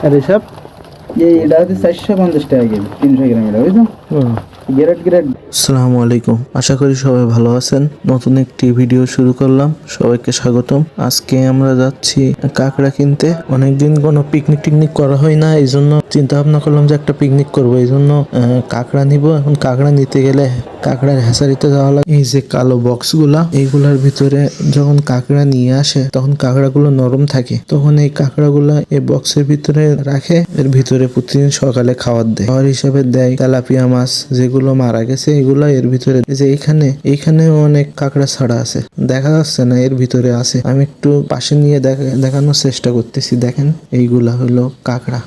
আর এসব এটা হচ্ছে 450 টাকা কেজি, 300 গ্রাম, এটা বুঝছো? Grade grade. আসসালামু আলাইকুম, আশা করি সবাই ভালো আছেন। নতুন একটি ভিডিও শুরু করলাম, সবাইকে স্বাগতম। আজকে আমরা যাচ্ছি কাঁকড়া কিনতে। অনেকদিন কোনো পিকনিক টিকনিক করা হয় না, এই জন্য চিন্তা ভাবনা করলাম যে একটা পিকনিক করবো। এই জন্য কাঁকড়া নিব। এখন কাঁকড়া নিতে গেলে কাঁকড়ার হ্যাচারিতে যাওয়া লাগে। এই যে কালো বক্সগুলা, এইগুলার ভিতরে যখন কাঁকড়া নিয়ে আসে তখন কাঁকড়াগুলো নরম থাকে, তখন এই কাঁকড়াগুলা এই বক্সের ভিতরে রাখে। এর ভিতরে প্রতিদিন সকালে খাবার দেয়, খাবার হিসেবে দেয় তেলাপিয়া মাছ যেগুলো মারা গেছে, এগুলো এর ভিতরে। যে এইখানেও অনেক কাঁকড়া ছাড়া আছে, দেখা যাচ্ছে না, এর ভিতরে আছে। আমি একটু পাশে নিয়ে দেখানোর চেষ্টা করতেছি। দেখেন, এইগুলা হলো কাঁকড়া।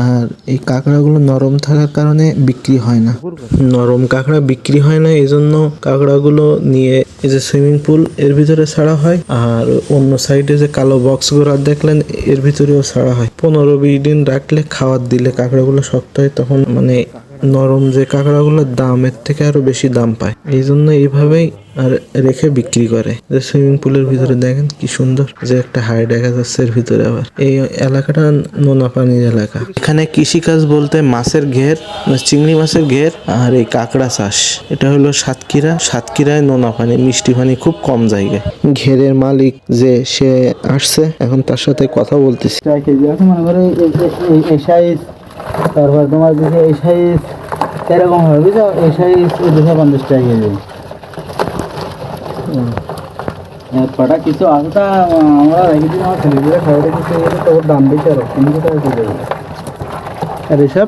আর এই কাঁকড়াগুলো নরম থাকার কারণে বিক্রি হয় না, নরম কাঁকড়া বিক্রি হয় না, এই জন্য কাঁকড়াগুলো নিয়ে এই যে সুইমিং পুল এর ভিতরে ছাড়া হয়। আর অন্য সাইডে যে কালো বক্সগুলো দেখলেন, এর ভিতরেও ছাড়া হয়। 15-20 দিন রাখলে, খাবার দিলে কাঁকড়াগুলো শক্ত হয়, তখন মানে নরম যে কাঁকড়াগুলোর দামের থেকে আরো বেশি দাম পায়। এই জন্য এইভাবেই আর রেখে বিক্রি করে। যে সুইমিং পুলের ভিতরে দেখেন কি সুন্দর যে একটা হাই দেখা যাচ্ছে এর ভিতরে। আবার এই এলাকাটা নোনা পানির এলাকা। এখানে কৃষিকাজ বলতে মাছের ঘের, চিংড়ি মাছের ঘের আর এই কাঁকড়া চাষ। এটা হলো সাতক্ষীরায় নোনা পানি, মিষ্টি পানি খুব কম জায়গায়। ঘেরের মালিক যে সে আসছে, এখন তার সাথে কথা বলতেছি। 4 কেজি আছে, মনে করো এই সাইজ। তারপর তোমার দিকে এই সাইজ এরকম হবে, বুঝছো? এই সাইজ 250 টাকা কেজি। কটা কিছু আছে, তা আমরা রেখেছি আমার ছেলেগুলো খাবার রেখেছি, তোর দাম বেশি আরো 300 টাকা কেজি। আর এসব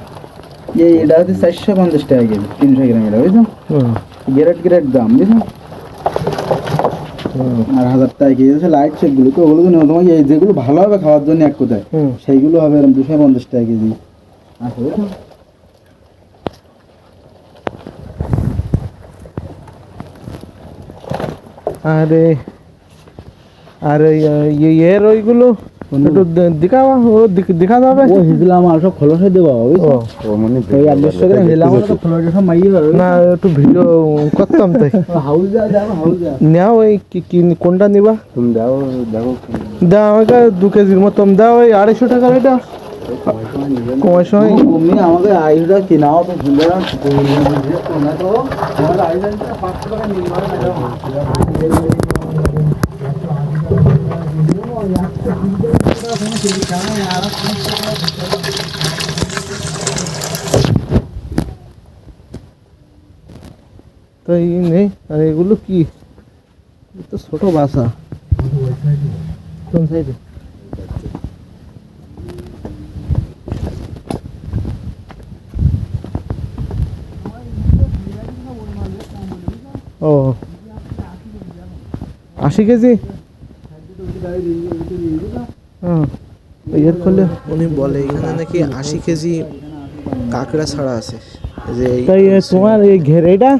এটা হচ্ছে 450 টাকা কেজি, 300 গ্রাম, এটা বুঝছো? গ্রেড গ্রেড দাম, বুঝছো? আর 1000 টাকা কেজি আছে লাইট সেটগুলো, তো ওগুলো তো নেই তোমাকে। এই যেগুলো ভালো হবে খাওয়ার জন্য এক কোথায়, সেইগুলো হবে এরকম 250 টাকা কেজি আছে, বুঝছো? আরে আরে এর ওইগুলো একটু দেখাবা, ও দেখা যাবে। ও হিজলাম আর সব খোলসে দেবো, বুঝছো? ও মানে ওই 150 গ্রাম হিজলাম তো খোলসে সব মাইয়ে যাবে না, একটু ভিডিও করতাম তাই। হাউস যাও হাউস যাও। নেও, ওই কি কোনটা নিবা? তুমি দাও, দেখো দাও আমাকে 2 কেজির মতন দাও। ওই 250 টাকার এটা কমার সময় তুমি আমাকে আইসটা কিনাও তো সুন্দর না, তো আমাদের আইসটা 500 টাকা নির্মাণ তো এই নেই। আর এগুলো কি? এ তো ছোট বাসা। কোন সাইডে? ও 80 কেজি। এর ফলে উনি বলে এখানে নাকি 80 কেজি কাঁকড়া ছাড়া আছে। যে তাই তোমার এই ঘেরেটা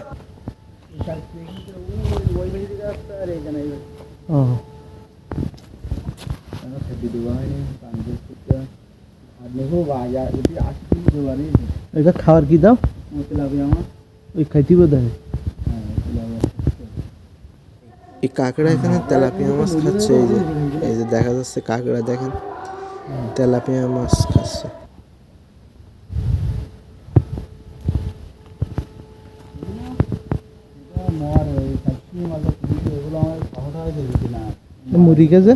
এটা খাওয়ার কি দাও? ওই খাইতে বোধ হয়। এই কাঁকড়া এখানে তেলাপিয়া মাছ খাচ্ছে। এই যে দেখা যাচ্ছে কাঁকড়া, দেখেন তেলাপিয়া মাছ খাচ্ছে। মুড়ি গেছে।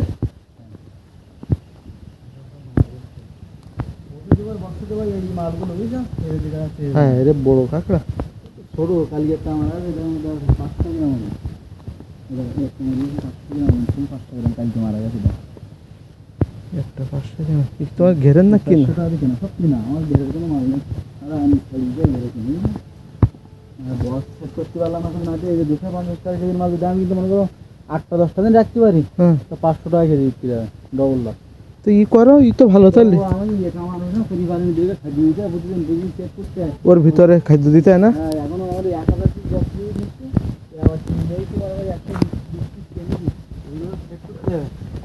হ্যাঁ, এটা বড় কাঁকড়া। ছোট কালি একটা আমার 500 গ্রাম হবে, 500 গ্রাম কালকে মারা গেছে। একটা 500 গ্রাম তোমার ঘেরেন না কিনা? সব কিনা, আমার ঘেরের কোনো মাল নেই। আমি ঘেরে কিনি, বস সেট করতে পারলাম এখন না। এই যে 250 টাকা কেজির মাল যদি আমি কিন্তু মনে করো 8-10টা দিন রাখতে পারি, তো 500 টাকা কেজি বিক্রি হয়, ডবল লাভ। তো করো, তো ভালো। তাহলে ওর ভিতরে খাদ্য দিতে হয় না? এখন আমাদের 1000 পিস বক্স নিচ্ছে, আবার 100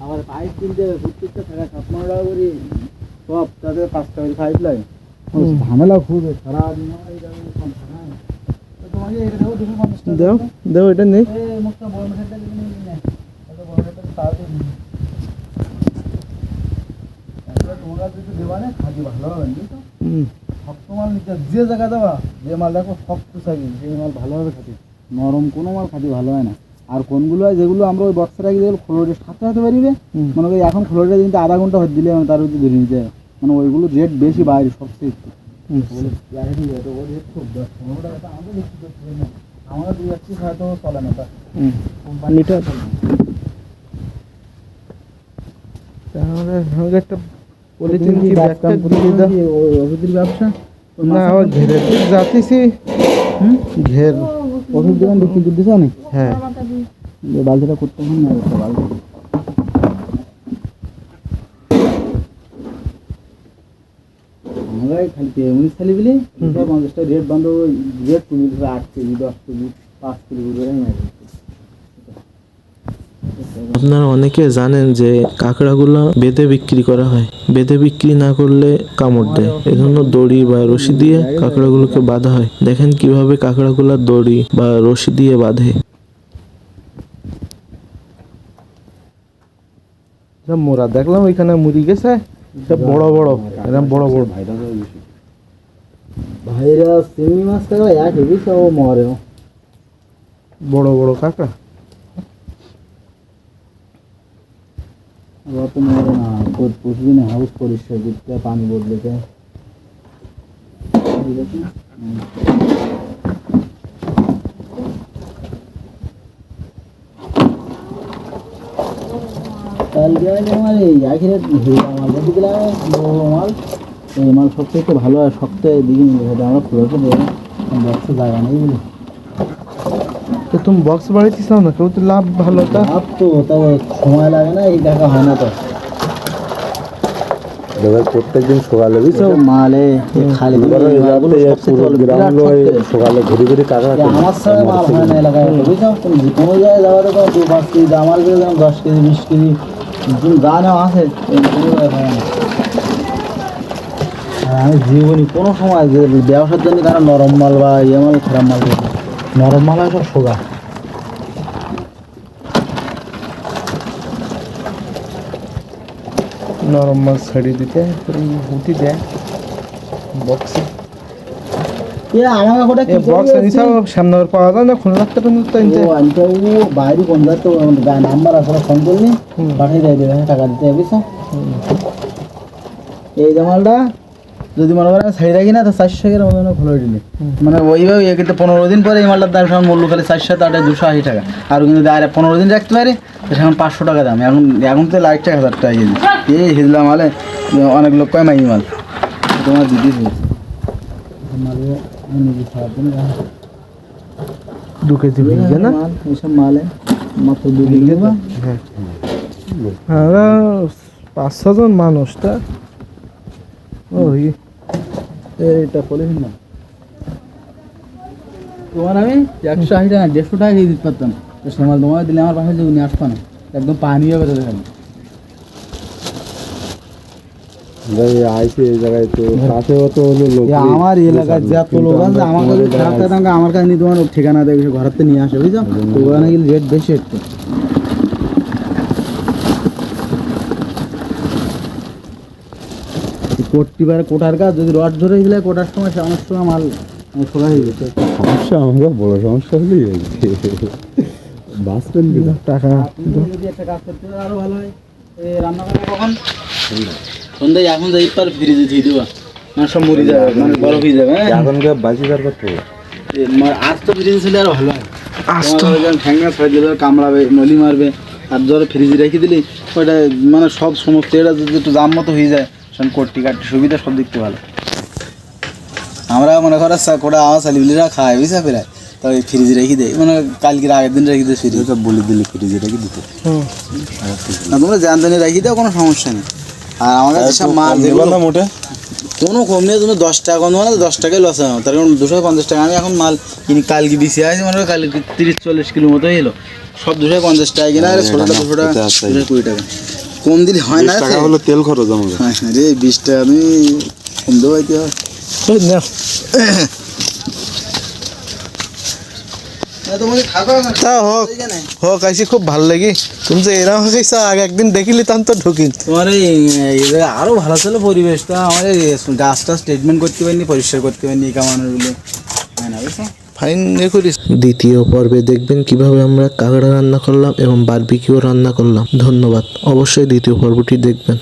আবার পাইপ কিনতে হবে, প্রত্যেকটা টাকা 15 টাকা করে সব, তাদের 5 টাকা করে পাইপ লাগে। ঝামেলা খুব সারাদিন। তোমাকে এটা দেবো 250 দাও দাও, এটা নেই। মুখটা বড় মেশিনটা নিয়ে বড় মেশিনটা তাড়াতাড়ি তোমার কাছে একটু দেবা না, খাঁটি ভালো হবে বুঝছো? শক্ত মাল নিতে যে জায়গা দেওয়া, যে মাল দেখো শক্ত থাকি সেই মাল ভালো হবে খাঁটি। নরম কোনো মাল খাঁটি ভালো হয় না। আর কোনগুলো হয় যেগুলো আমরা ওই বক্সে রাখি যেগুলো খোলরের সাথে সাথে পারিবে, মনে করি এখন খোলরের দিনটা আধা ঘন্টা হয়ে দিলে তার মধ্যে ধরে নিতে হবে, মানে ওইগুলো রেট বেশি বাইরে সবচেয়ে একটু। আমরা দুই একটি হয়তো চলে না, কোম্পানিটা তাহলে আমাকে একটা পলিথিন কি ব্যাগটা দিয়ে দাও। ওষুধের ব্যবসা না আবার ঘেরে যাচ্ছি। ঘের ওষুধ দোকান বিক্রি করতেছ না? হ্যাঁ বালতিটা করতে হবে না, বালতি আমরা খালি তেমনিস খালি বলি 50টা রেট বন্ধ, রেট তুমি 8 কেজি 10 কেজি 5 কেজি করে নেয়। আপনারা অনেকে জানেন যে কাঁকড়াগুলো বেঁধে বিক্রি করা হয়, বেঁধে বিক্রি না করলে কামড় দেয়, এজন্য দড়ি বা রশি দিয়ে কাঁকড়াগুলোকে বাঁধা হয়। দেখেন কিভাবে কাঁকড়াগুলো দড়ি বা রশি দিয়ে বাঁধে। মোরা দেখলাম ওইখানে মুড়ি গেছে সব বড় বড়, এরকম বড় বড় ভাইরা চিংড়ি মাছ কাঁকড়া এক হেবিস ও মরে বড় বড় কাঁকড়া। তো মরে না, প্রতিদিন হাউস পরিষ্কার করতে পানি বদলেতে কালকে আমার এই আখের মাল দেখতে দিলাম বড় মাল, এই মাল সবচেয়ে একটু ভালো হয়, শক্ত দিকে নিয়ে আমরা খুলেছে বক্সে জায়গা নেই বলে। তো তুমি বক্স বাড়িতে চাও না, কেউ তো লাভ ভালো তা লাভ তো তাও সময় লাগে না, এই দেখা হয় না তো। প্রত্যেকদিন সকালে বুঝছো মালে খালি সকালে ঘুরে ঘুরে কাকা আমার সঙ্গে মাল হয় না এলাকায়, বুঝছো? তুমি যে কোনো জায়গায় যাওয়া দেখো 2-5 কেজি, আমার কাছে যেমন 10 কেজি 20 কেজি যা নেওয়া আছে কোনো জায়গায় হয় না। আর আমি জীবনে কোনো সময় যে ব্যবসার জন্য কারণ নরম মাল বা ইয়ে মাল খারাপ মাল দেবো, নরম মাল হয় সব সোগা। নরম মাছ ছাড়িয়ে দিতে উঠি দেয় বক্সে। আমাকে ওটা কি বক্স নিছাও সামনে পাওয়া যায় না, খুলনা থেকে তো আনতে ও বাইরে কোন যাচ্ছে নাম্বার আছে ফোন করলি পাঠিয়ে দেবে, টাকা দিতে হবে বুঝছো? এই জামালটা যদি মনে করেন ছাড়ি রাখি না তো 400 টাকার মতো খুলে দিলে, মানে ওইভাবে কিন্তু 15 দিন পরে এই মালটার দাম এখন মূল্য খালি 400 টাকা 280 টাকা, আর কিন্তু আর 15 দিন রাখতে পারে এখন 500 টাকা দাম। এখন তো লাখ টাকা 1000 টাকা কেজি এই হিজলা মালে অনেক লোক কয় মাই মাল তোমার দিদি হয়েছে মালে নিজে খাওয়ার জন্য 2 কেজি ভিজে না মাল, এইসব মালে মাত্র 2 কেজি। হ্যাঁ আমরা 5-6 জন মানুষটা ওই এটা পলিথিন না তোমার আমি 180 টাকা 150 টাকা দিয়ে দিতে পারতাম, তো সে মাল তোমার দিলে আমার পাশে নিয়ে আসতো না, একদম পানি হবে তাদের খালি। আইসি এই জায়গায় তো কাছেও তো হলো লোক আমার এলাকায় যত লোক আছে আমার কাছে খারাপ টাকা আমার কাছে নিয়ে তোমার ঠিকানা দেখে ঘরেতে নিয়ে আসে বুঝছো, তো ওখানে গেলে রেট বেশি একটু। কোটটি বারে কোটার কাজ যদি রড ধরে গেলে কোটার সময় আমার সময় মাল খোলা হয়ে যেত। সমস্যা আমাকে বড় সমস্যা হলেই বাঁচবেন টাকা যদি একটা কাজ করতে আরো ভালো হয়। রান্না করা কখন সন্ধ্যায়, এখন যাই পার ফ্রিজে দিয়ে দেওয়া, মানে সব মরে যাবে, মানে বরফ হয়ে যাবে। এখন বাজি যার করতে আজ তো ফ্রিজে ছিল আরো ভালো হয়, ঠ্যাঙ্গা ছয় দিলে কামড়াবে নলি মারবে, আর ধরো ফ্রিজে রেখে দিলি ওইটা মানে সব সমস্ত এটা যদি একটু দাম মতো হয়ে যায় কোটি কাটি সুবিধা সব দেখতে ভালো। আমরা মনে করো কোটা আমার ছেলেপিলেরা খায় বুঝা প্রায়, তো ওই ফ্রিজে রেখে দেয়, মানে কালকের আগের দিন রেখে দেয় ফ্রিজে, সব বলে দিলে ফ্রিজে রেখে দিতে। না তোমরা জানতে রেখে দাও, কোনো সমস্যা নেই। আর আমার কাছে সব মাল যেগুলো মোটে কোনো কম নেই, তুমি 10 টাকা কম মানে 10 টাকায় লস হয়, তার কারণ 250 টাকা আমি এখন মাল কিনি, কালকে বেশি আছে মনে হয় কালকে 30-40 কিলো মতো এলো, সব 250 টাকা কিনা, আর ছোটোটা 200 টাকা 220 টাকা কম দিলে হয় না। টাকা হলো তেল খরচ আমাকে। হ্যাঁ রে 20 টাকা আমি কম দেবো হয়তো। তোমাকে থাকো না তা হোক হোক আইসি খুব ভাল লাগি তুমি যে এরকম হয়েছে আগে একদিন দেখিলি তখন তো ঢুকি তোমার এই আরো ভালো ছিল পরিবেশটা আমার এই গাছটা ট্রিটমেন্ট করতে পারিনি পরিষ্কার করতে পারিনি কামানোগুলো হয় না বুঝছো ফাইন এ করিস দ্বিতীয় পর্বে দেখবেন কিভাবে আমরা কাঁকড়া রান্না করলাম এবং বারবিকিউ রান্না করলাম। ধন্যবাদ, অবশ্যই দ্বিতীয় পর্বটি দেখবেন।